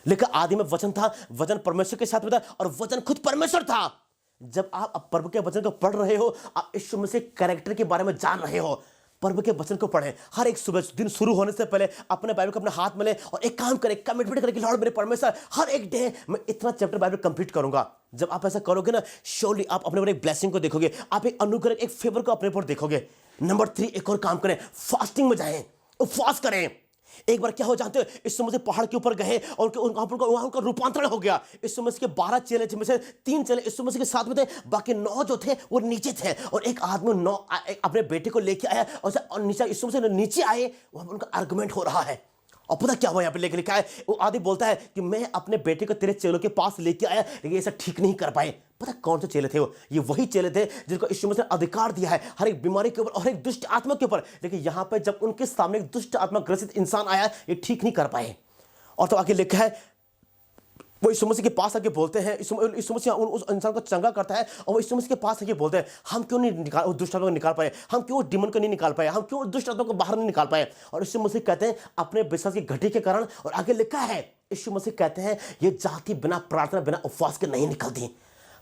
लेकिन आदि में वचन था, वचन परमेश्वर के साथ में था, और वचन खुद परमेश्वर था। जब आप प्रभु के वचन को पढ़ रहे हो, आप यीशु मसीह कैरेक्टर के बारे में जान रहे हो। प्रभु के वचन को पढ़ें, हर एक सुबह दिन शुरू होने से पहले अपने बाइबल को अपने हाथ में लें और एक काम करें, कमिटमेंट करें कि लॉर्ड मेरे परमेश्वर, हर एक डे मैं इतना चैप्टर बाइबल कंप्लीट करूंगा। जब आप ऐसा करोगे ना, श्योरली आप अपने ऊपर एक ब्लेसिंग को देखोगे, आप एक अनुग्रह, एक फेवर को अपने ऊपर देखोगे। नंबर 3, एक और काम करें, फास्टिंग में जाएं, उपवास करें। एक बार क्या हो जानते हो, इस समय से पहाड़ के ऊपर गए और वहां उनका रूपांतरण हो गया। इस समय के 12 चेले में से 3 चेले इस समय के साथ में थे, बाकी 9 जो थे वो नीचे थे। और एक आदमी 9 अपने बेटे को लेके आया और नीचे, इस समय से नीचे आए, वहां पर उनका आर्गुमेंट हो रहा है। और पता क्या हुआ यहाँ पे लेके लिखा है, वो आदमी बोलता है कि मैं अपने बेटे को तेरे चेलों के पास लेके आया, लेकिन ऐसा ठीक नहीं कर पाए। पता कौन से चेले थे वो? ये वही चेले थे जिनको यीशु मसीह ने अधिकार दिया है हर एक बीमारी के ऊपर और हर एक दुष्ट आत्मा के ऊपर। लेकिन यहाँ पे जब उनके सामने एक दुष्ट आत्मा ग्रसित इंसान आया, ये ठीक नहीं कर पाए। और तो आगे लिखा है, वो यीशु मसीह के पास आके बोलते हैं, यीशु मसीह उस इंसान को चंगा करता है और वो यीशु मसीह के पास आके बोलते हैं, हम क्यों नहीं उस दुष्ट आत्मा को निकाल पाए, हम क्यों उस डिमन को नहीं निकाल पाए, हम क्यों उस दुष्ट आत्मा को बाहर नहीं निकाल पाए। और यीशु मसीह कहते हैं अपने विश्वास की घटी के कारण, और आगे लिखा है यीशु मसीह कहते हैं ये जाति बिना प्रार्थना बिना उपवास के नहीं निकलती।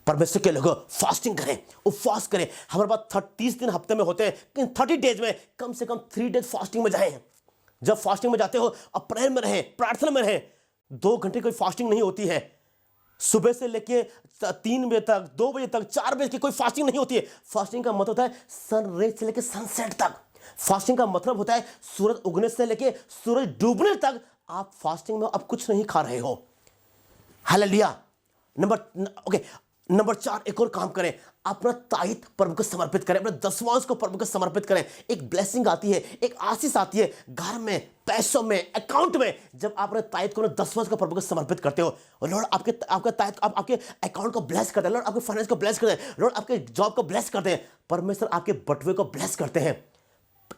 परमेश्वर के लोगों, फास्टिंग करें, उपवास करें। हमारे पास 30 दिन हफ्ते में होते हैं, 30 डेज में कम से कम 3 डेज फास्टिंग में जाएं। जब फास्टिंग में जाते हो अब प्रेयर में रहें, प्रार्थना में रहें। 2 घंटे कोई फास्टिंग नहीं होती है, सुबह से लेके 3 बजे तक, 2 बजे तक, 4 बजे की कोई फास्टिंग नहीं होती है। फास्टिंग का मतलब होता है सनराइज से लेके सनसेट तक। फास्टिंग का मतलब होता है सूरज उगने से लेके सूरज डूबने तक आप फास्टिंग में अब कुछ नहीं खा रहे हो। हालेलुया। नंबर 4, एक और काम करें, अपना ताइथ प्रभु को समर्पित करें, अपना दसवांश को प्रभु को समर्पित करें। एक ब्लेसिंग आती है, एक आशीष आती है घर में, पैसों में, अकाउंट में, जब आप अपने ताइथ को, दसवांश को प्रभु को समर्पित करते हो। और लॉर्ड आपका ताइथ आपके अकाउंट को ब्लेस करते हैं, लॉर्ड आपके फाइनेंस को ब्लेस करते हैं, लॉर्ड आपके जॉब को ब्लेस करते हैं, परमेश्वर आपके बटुए को ब्लेस करते हैं।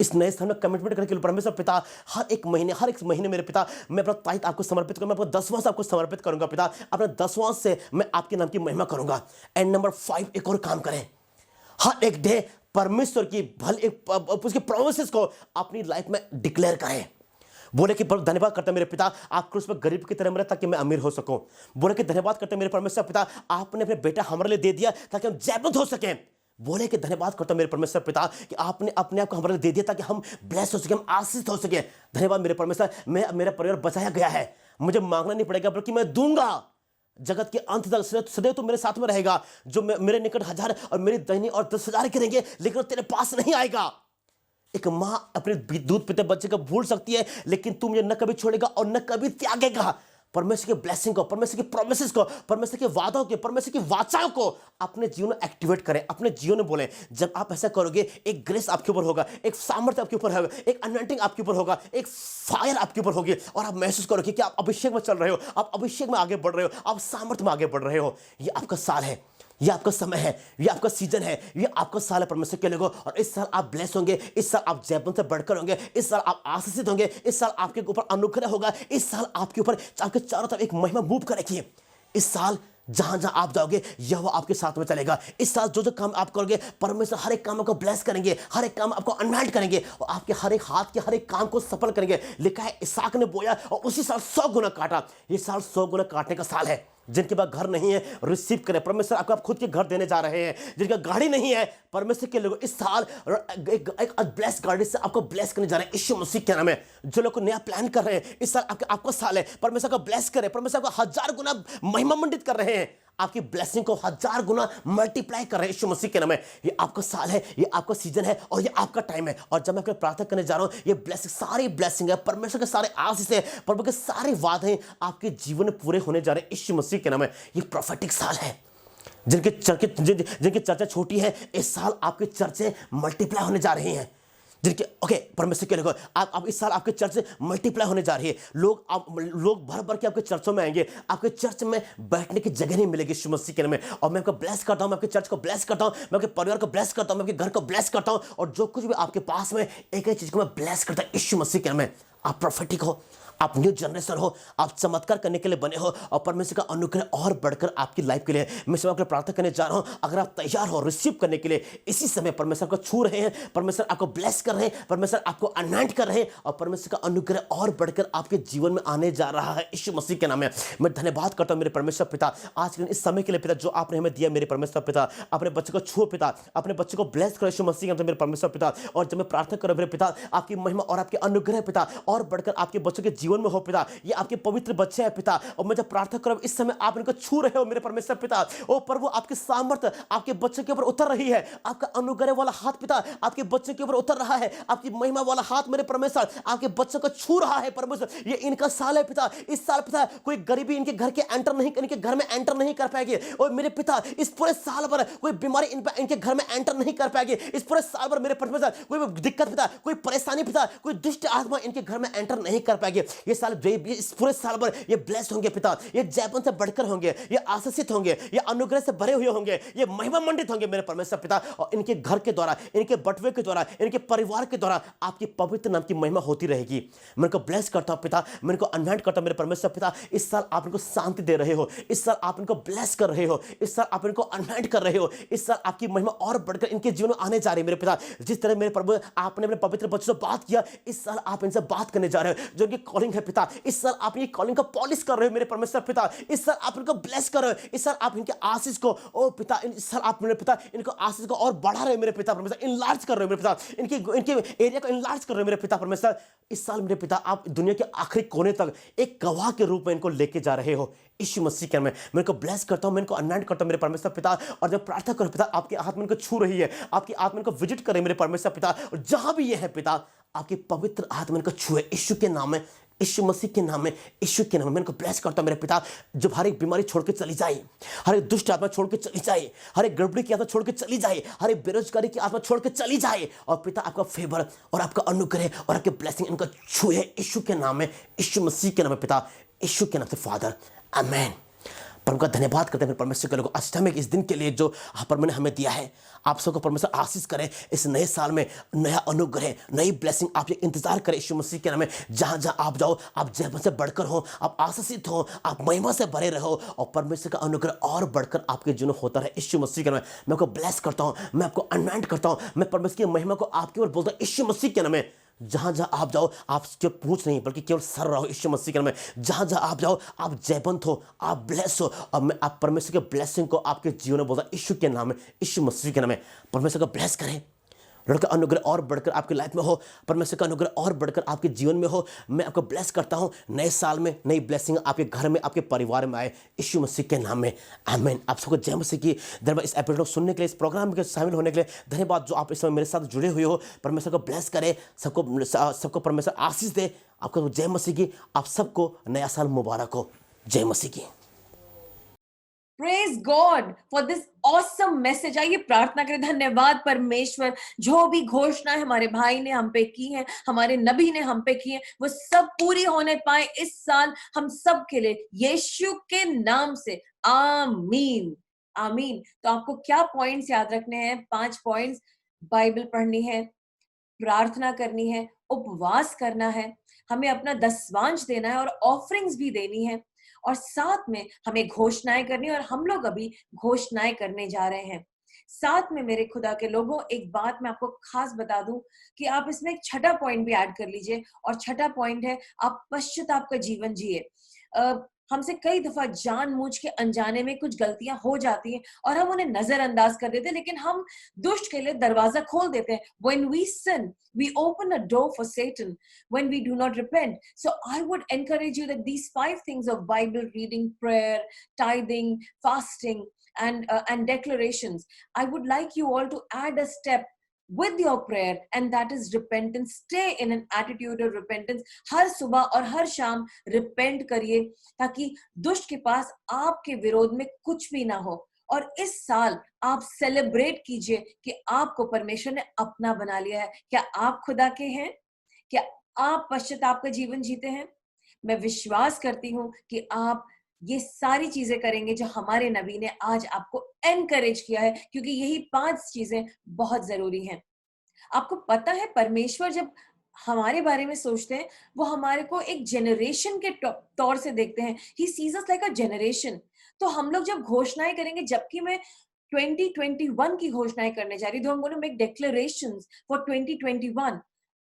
इस नए साल में कमिटमेंट करके परमेश्वर पिता हर एक महीने मेरे पिता मैं अपना ताइथ आपको समर्पित करूंगा, मैं अपना दसवांश आपको समर्पित करूंगा पिता, अपने दसवांश से मैं आपके नाम की महिमा करूंगा। एंड नंबर 5, एक और काम करें, हर एक डे परमेश्वर की उसके प्रोमिसेस को अपनी लाइफ में डिक्लेयर करें। बोले कि धन्यवाद करते मेरे पिता, आप क्रूस पर गरीब की तरह मरे ताकि मैं अमीर हो सकूं। बोले कि धन्यवाद करते मेरे परमेश्वर पिता, आपने अपने बेटा हमारे लिए दे दिया ताकि हम जयवंत हो सकें। बोले कि धन्यवाद करता मेरे परमेश्वर पिता कि आपने अपने आप को हमारे लिए दे दिया ताकि हम ब्लेस हो सके, हम आशीष हो सके। धन्यवाद मेरे परमेश्वर, मेरा परिवार बचाया गया है, मुझे मांगना नहीं पड़ेगा बल्कि मैं दूंगा। जगत के अंत तक सदैव तो मेरे साथ में रहेगा। जो मेरे निकट 1000 और मेरी दाहिनी और 10,000 गिरेंगे, लेकिन तेरे पास नहीं आएगा। एक मां अपने दूध पीते बच्चे को भूल सकती है, लेकिन तू मुझे न कभी छोड़ेगा और न कभी त्यागेगा। परमेश्वर के ब्लेसिंग को, परमेश्वर के प्रोमिसेस को, परमेश्वर के वादों के, परमेश्वर की वाचाओं को अपने जीवन में एक्टिवेट करें, अपने जीवन में बोलें। जब आप ऐसा करोगे, एक ग्रेस आपके ऊपर होगा, एक सामर्थ्य आपके ऊपर होगा, एक अनॉइंटिंग आपके ऊपर होगा, एक फायर आपके ऊपर होगी, और आप महसूस करोगे कि आप अभिषेक में चल रहे हो, आप अभिषेक में आगे बढ़ रहे हो, आप सामर्थ्य में आगे बढ़ रहे हो। ये आपका साल है, ये आपका समय है, ये आपका सीजन है, ये आपका साल है परमेश्वर के लोगों। और इस साल आप ब्लेस होंगे, इस साल आप जयवंत से बढ़कर होंगे, इस साल आप आशीषित होंगे, इस साल आपके ऊपर अनुग्रह होगा, इस साल आपके ऊपर आपके चारों तरफ एक महिमा मूव करेगी। इस साल जहां जहां आप जाओगे यहोवा आपके साथ में चलेगा। इस साल जो जो काम आप करोगे परमेश्वर हर एक काम को ब्लेस करेंगे, हर एक काम आपको अनवाइट करेंगे और आपके हर एक हाथ के हर एक काम को सफल करेंगे। लिखा है इसहाक ने बोया और उसी साल 100 गुना काटा। ये साल 100 गुना काटने का साल है। जिनके पास घर नहीं है रिसीव करें, परमेश्वर आपको आप खुद के घर देने जा रहे हैं। जिनका गाड़ी नहीं है परमेश्वर के लोग इस साल एक ब्लेस गाड़ी से आपको ब्लेस करने जा रहे हैं यीशु मसीह के नाम में। जो लोग नया प्लान कर रहे हैं इस साल आपका साल है, परमेश्वर को ब्लेस करें, परमेश्वर को 1000 गुना महिमा मंडित कर रहे हैं, आपकी ब्लेसिंग को 1000 गुना मल्टीप्लाई कर रहे हैं यीशु मसीह के नाम में। ये आपका साल है, ये आपका सीजन है और ये आपका टाइम है। और जब मैं आपके प्रार्थना करने जा रहा हूं ये ब्लेसिंग सारी ब्लेसिंग है, परमेश्वर के सारे आशीष है, परमेश्वर के सारे वादे आपके जीवन में पूरे होने जा रहे हैं यीशु मसीह के नाम में। ये प्रोफेटिक साल है। जिनकी चर्चा छोटी है इस साल आपके चर्चे मल्टीप्लाई होने जा रही हैं। जिनके ओके परमेश्वर के लोगों आप इस साल आपके चर्च मल्टीप्लाई होने जा रही है। लोग भर भर के आपके चर्चों में आएंगे, आपके चर्च में बैठने की जगह नहीं मिलेगी यीशु मसीह के नाम में। और मैं आपको ब्लेस करता हूं, मैं आपके चर्च को ब्लेस करता हूं, मैं आपके परिवार को ब्लेस करता हूं, मैं आपके घर को ब्लेस करता हूं और जो कुछ भी आपके पास में एक चीज को मैं ब्लेस करता हूं यीशु मसीह के नाम में। आप प्रोफेटिक हो, आप न्यू जनरेशन हो, आप चमत्कार करने के लिए बने हो और परमेश्वर का अनुग्रह और बढ़कर आपकी लाइफ के लिए मैं सब आपके प्रार्थना करने जा रहा हूं। अगर आप तैयार हो रिसीव करने के लिए इसी समय परमेश्वर को छू रहे हैं, परमेश्वर आपको ब्लेस कर रहे हैं, परमेश्वर आपको अनॉइंट कर रहे हैं और परमेश्वर का अनुग्रह और बढ़कर आपके जीवन में आने जा रहा है यीशु मसीह के नाम में। मैं धन्यवाद करता हूं मेरे परमेश्वर पिता आज के दिन इस समय के लिए पिता जो आपने हमें दिया। मेरे परमेश्वर पिता अपने बच्चे को छुओ पिता, अपने बच्चे को ब्लेस करो यीशु मसीह के नाम से मेरे परमेश्वर पिता। और जब मैं प्रार्थना करूं मेरे पिता आपकी महिमा और आपके अनुग्रह पिता और बढ़कर आपके बच्चों के जीवन में हो पिता। ये आपके पवित्र बच्चे हैं पिता और मैं जब प्रार्थना कर रहा हूं इस समय आप इनको छू रहे हो मेरे परमेश्वर पिता। ओ प्रभु आपकी सामर्थ आपके बच्चे के ऊपर उतर रही है, आपका अनुग्रह वाला हाथ पिता आपके बच्चे के ऊपर उतर रहा है, आपकी महिमा वाला हाथ मेरे परमेश्वर आपके बच्चों को छू रहा है परमेश्वर। ये इनका साल है पिता, इस साल पिता कोई गरीबी इनके घर इनके घर में एंटर नहीं कर पाएगी। और मेरे पिता इस पूरे साल भर कोई बीमारी इनके घर में एंटर नहीं कर पाएगी। इस पूरे साल भर मेरे परमेश्वर कोई दिक्कत पिता, कोई परेशानी पिता, कोई दुष्ट आत्मा इनके घर में एंटर नहीं कर पाएगी। ये साल इस पूरे साल भर ये ब्लेस्ड होंगे पिता, ये जैपन से बढ़कर होंगे, ये आशीषित होंगे, ये अनुग्रह से भरे हुए होंगे, ये महिमा मंडित होंगे मेरे परमेश्वर पिता। और इनके घर के द्वारा, इनके बटवे के द्वारा, इनके परिवार के द्वारा आपकी पवित्र नाम की महिमा होती रहेगी। मैं इनको ब्लेस करता हूं पिता, मैं इनको अनॉइंट करता हूं मेरे परमेश्वर पिता। इस साल आप इनको शांति दे रहे हो, इस साल आप इनको ब्लेस कर रहे हो, इस साल आप इनको अनॉइंट कर रहे हो, इस साल आपकी महिमा और बढ़कर इनके जीवन में आने जा रही है मेरे पिता। जिस तरह मेरे प्रभु आपने अपने पवित्र बच्चों से बात किया इस साल आप इनसे बात करने जा रहे हो। जो इनकी कॉलिंग है पिता इस साल आप ये कॉलिंग को पॉलिश कर रहे हो मेरे परमेश्वर पिता। इस साल आप इनको ब्लेस कर रहे हो, इस साल आप इनके आशीष को ओ पिता इस साल आप मेरे पिता इनको आशीष को और बढ़ा रहे हो मेरे पिता परमेश्वर। इनलार्ज कर रहे हो मेरे पिता, इनके एरिया को इनलार्ज कर रहे हो मेरे पिता परमेश्वर। इस साल मेरे पिता आप दुनिया के आखिरी कोने तक एक गवाह के रूप में इनको लेके जा रहे हो यीशु मसीह के नाम में। मैं इनको ब्लेस करता हूं, मैं इनको अनॉइंट करता हूं मेरे परमेश्वर पिता। और जब प्रार्थना करो पिता आपके हाथ में इनको छू रही है, आपकी आत्मा इनको विजिट करे मेरे परमेश्वर पिता। और जहां भी ये है पिता आपके पवित्र आत्मा इनको छुए यीशु के नाम में, यीशु मसीह के नाम में, यीशु के नाम में मैं इनको ब्लेस करता हूं मेरे पिता। जब हर एक बीमारी छोड़ के चली जाए, हर एक दुष्ट आत्मा छोड़ के चली जाए, हर एक गड़बड़ी की आत्मा छोड़ के चली जाए, हर एक बेरोजगारी की आत्मा छोड़ के चली जाए और पिता आपका फेवर और आपका अनुग्रह और आपके ब्लेसिंग इनको छुए यीशु के नाम में, यीशु मसीह के नाम में पिता, यीशु के नाम से फादर आमेन। परम धन्यवाद करते हैं परमेश्वर के लोगों अष्टमिक इस दिन के लिए जो परम ने हमें दिया है। आप सबको परमेश्वर आशीष करें इस नए साल में, नया अनुग्रह नई ब्लेसिंग आप ये इंतजार करें यीशु मसीह के नाम में। जहां जहां आप जाओ आप जैब से बढ़कर हो, आप आशीषित हो, आप महिमा से भरे रहो और परमेश्वर का अनुग्रह और बढ़कर आपके जीवन होता रहे यीशु मसीह के नाम में। मैं आपको ब्लेस करता हूं, मैं आपको अनॉइंट करता हूं, मैं परमेश्वर की महिमा को आपके ओर बोलता हूं यीशु मसीह के नाम में। जहां जहां आप जाओ आप केवल पूछ नहीं बल्कि केवल सर रहो यीशु मसीह के नाम में। जहां जहां आप जाओ आप जयवंत हो, आप ब्लेस हो और मैं आप परमेश्वर के ब्लेसिंग को आपके जीवन में बोलता यीशु के नाम में, यीशु मसीह के नाम में। परमेश्वर का ब्लेस करें, लड़का अनुग्रह और बढ़कर आपकी लाइफ में हो, परमेश्वर का अनुग्रह और बढ़कर आपके जीवन में हो। मैं आपको ब्लेस करता हूं नए साल में नई ब्लेसिंग आपके घर में आपके परिवार में आए यीशु मसीह के नाम में आमीन। आप सबको जय मसीह की। धन्यवाद इस एपिसोड को सुनने के लिए, इस प्रोग्राम में शामिल होने के लिए धन्यवाद। जो आप इस समय मेरे साथ जुड़े हुए हो परमेश्वर को ब्लेस करे, सबको परमेश्वर आशीष दे। आपको जय मसीह की। आप सबको नया साल मुबारक हो। जय मसीह की। Praise God for this awesome message। आइए प्रार्थना करें। धन्यवाद परमेश्वर, जो भी घोषणा हमारे भाई ने हम पे की है, हमारे नबी ने हम पे की है, वो सब पूरी होने पाए इस साल हम सब के लिए यीशु के नाम से। आमीन आमीन। तो आपको क्या पॉइंट्स याद रखने हैं? 5 पॉइंट्स। बाइबल पढ़नी है, प्रार्थना करनी है, उपवास करना है, हमें अपना दसवांश देना है और ऑफरिंग्स भी देनी है। और साथ में हमें घोषणाएं करनी, और हम लोग अभी घोषणाएं करने जा रहे हैं। साथ में मेरे खुदा के लोगों, एक बात मैं आपको खास बता दूं कि आप इसमें एक छठा पॉइंट भी ऐड कर लीजिए, और छठा पॉइंट है आप पश्चाताप का जीवन जिए। हमसे कई दफा जानबूझ के अनजाने में कुछ गलतियां हो जाती हैं और हम उन्हें नजरअंदाज कर देते हैं, लेकिन हम दुष्ट के लिए दरवाजा खोल देते हैं। When we sin, we open a door for Satan when we do not repent. So I would encourage you that these 5 things of Bible reading, prayer, tithing, fasting, and declarations, I would like you all to add a step with your prayer, and that is repentance. Stay in an attitude of repentance. हर सुबह और हर शाम repent करिए, ताकि दुष्ट के पास आपके विरोध में कुछ भी ना हो। और इस साल आप सेलिब्रेट कीजिए कि आपको परमेश्वर ने अपना बना लिया है। क्या आप खुदा के हैं? क्या आप पश्चाताप का जीवन जीते हैं? मैं विश्वास करती हूं कि आप ये सारी चीजें करेंगे जो हमारे नबी ने आज आपको एनकरेज किया है, क्योंकि यही 5 चीजें बहुत जरूरी हैं। आपको पता है, परमेश्वर जब हमारे बारे में सोचते हैं, वो हमारे को एक जनरेशन के तौर से देखते हैं। He sees us like a generation. तो हम लोग जब घोषणाएं करेंगे, जबकि मैं 2021 की घोषणाएं करने जा रही हूँ, I'm going to make declarations for 2021.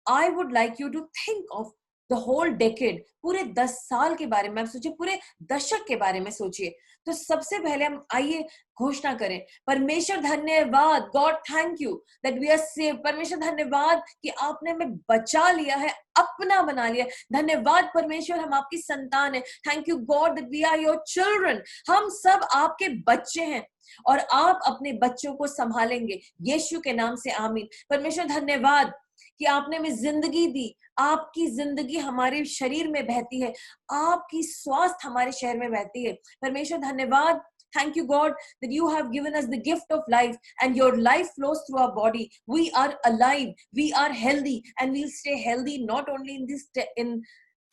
I would like you to think of the whole decade, पूरे 10 साल के बारे में आप सोचिए, पूरे दशक के बारे में सोचिए। तो सबसे पहले हम आइए घोषणा करें, परमेश्वर धन्यवाद, God thank you that we are save. परमेश्वर धन्यवाद कि आपने हमें बचा लिया है, अपना बना लिया। धन्यवाद परमेश्वर, हम आपकी संतान है। Thank you God that we are your children. हम सब आपके बच्चे हैं और आप अपने बच्चों को संभालेंगे, यीशु के नाम से आमीन। परमेश्वर धन्यवाद कि आपने हमें जिंदगी दी, आपकी जिंदगी हमारे शरीर में बहती है, आपकी स्वास्थ्य हमारे शहर में बहती है। परमेश्वर धन्यवाद, thank you God that you have given us the gift of life and your life flows through our body. We are alive, we are healthy, and we'll stay healthy not only in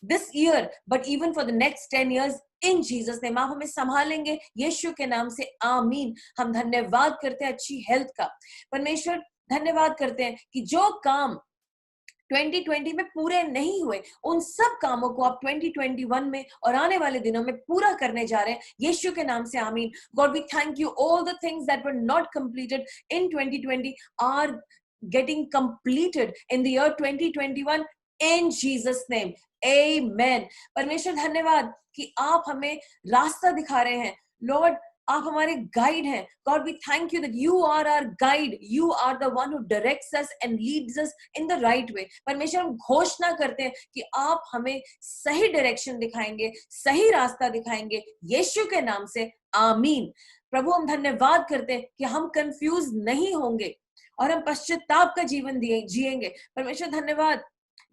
this year but even for the next 10 years in Jesus name. आप हमें संभालेंगे यीशु के नाम से आमीन। हम धन्यवाद करते हैं अच्छी हेल्थ का। परमेश्वर धन्यवाद करते हैं कि जो काम 2020 में पूरे नहीं हुए, उन सब कामों को आप 2021 में और आने वाले दिनों में पूरा करने जा रहे हैं, यीशु के नाम से आमीन। God, we thank you. All the things that were not completed in 2020 are getting completed in the year 2021 in Jesus name. Amen. परमेश्वर धन्यवाद कि आप हमें रास्ता दिखा रहे हैं। Lord, आप हमारे गाइड हैं। God, we thank you that you are our guide. You are the one who directs us and leads us in the right way. परमेश्वर, हम घोषणा करते हैं कि आप हमें सही डायरेक्शन दिखाएंगे, सही रास्ता दिखाएंगे, यीशु के नाम से आमीन। प्रभु, हम धन्यवाद करते हैं कि हम कंफ्यूज नहीं होंगे और हम पश्चाताप का जीवन जिएंगे। परमेश्वर धन्यवाद,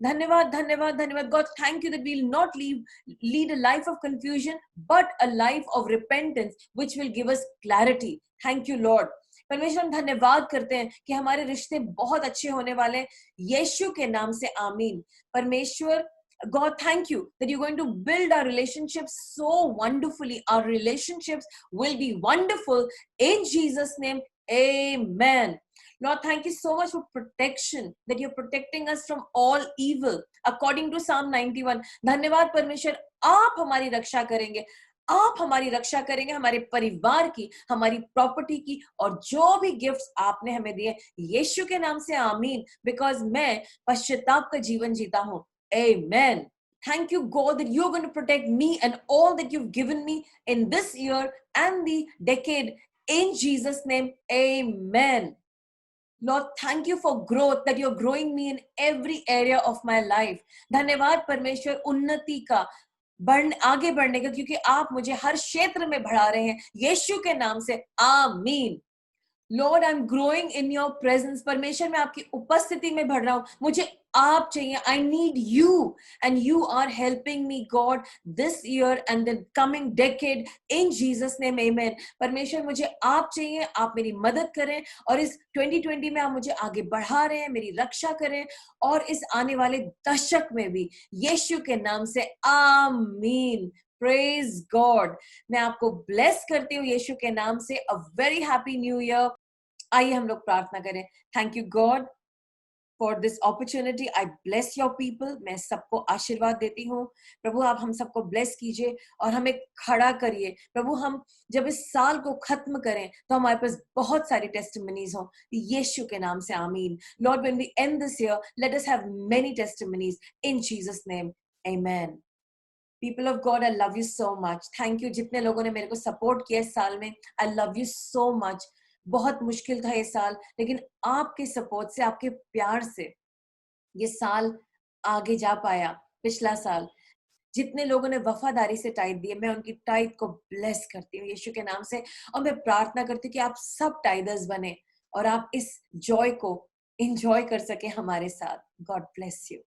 धन्यवाद, धन्यवाद, धन्यवाद। God, thank you that we'll not lead a life of confusion, but a life of repentance, which will give us clarity. Thank you, Lord. परमेश्वर, हम धन्यवाद करते हैं कि हमारे रिश्ते बहुत अच्छे होने वाले हैं, यीशु के नाम से आमीन। परमेश्वर, God, thank you that you're going to build our relationships so wonderfully. Our relationships will be wonderful in Jesus' name. Amen. Lord, thank you so much for protection, that you're protecting us from all evil, according to Psalm 91. धन्यवाद परमेश्वर, आप हमारी रक्षा करेंगे, आप हमारी रक्षा करेंगे, हमारे परिवार की, हमारी प्रॉपर्टी की, और जो भी गिफ्ट्स आपने हमें दिए, यीशु के नाम से आमीन। बिकॉज मैं पश्चाताप का जीवन जीता हूँ। Amen. Thank you, God, that you're going to protect me and all that you've given me in this year and the decade. In Jesus' name, amen. Lord, thank you for growth, that you're growing me in every area of my life. धन्यवाद परमेश्वर उन्नति का, आगे बढ़ने का, क्योंकि आप मुझे हर क्षेत्र में बढ़ा रहे हैं, यीशु के नाम से आमीन। Lord, I'm growing in your presence. परमेश्वर, मैं आपकी उपस्थिति में बढ़ रहा हूँ, मुझे आप चाहिए। I need you and you are helping me, God, this year and the coming decade in Jesus name, amen. परमेश्वर, मुझे आप चाहिए, आप मेरी मदद करें, और इस 2020 में आप मुझे आगे बढ़ा रहे हैं, मेरी रक्षा करें, और इस आने वाले दशक में भी, यीशु के नाम से आमीन। Praise God. मैं आपको ब्लेस करती हूँ यीशु के नाम से। A very happy new year. आइए हम लोग प्रार्थना करें। Thank you God for this opportunity. I bless your people. मैं सबको आशीर्वाद देती हूँ। प्रभु आप हम सबको bless कीजिए और हमें खड़ा करिए। प्रभु हम जब इस साल को खत्म करें तो हमारे पास बहुत सारी testimonies हों। यीशु के नाम से आमीन। Lord, when we end this year, let us have many testimonies in Jesus' name. Amen. People of God, I love you so much. Thank you जितने लोगों ने मेरे को सपोर्ट किया इस साल में. I love you so much. बहुत मुश्किल था ये साल, लेकिन आपके सपोर्ट से, आपके प्यार से ये साल आगे जा पाया. पिछला साल जितने लोगों ने वफादारी से टाइट दिए, मैं उनकी टाइट को ब्लेस करती हूँ यीशु के नाम से, और मैं प्रार्थना करती हूँ कि आप सब टाइडर्स बने और आप इस जॉय को एंजॉय कर सके हमारे साथ. God bless you.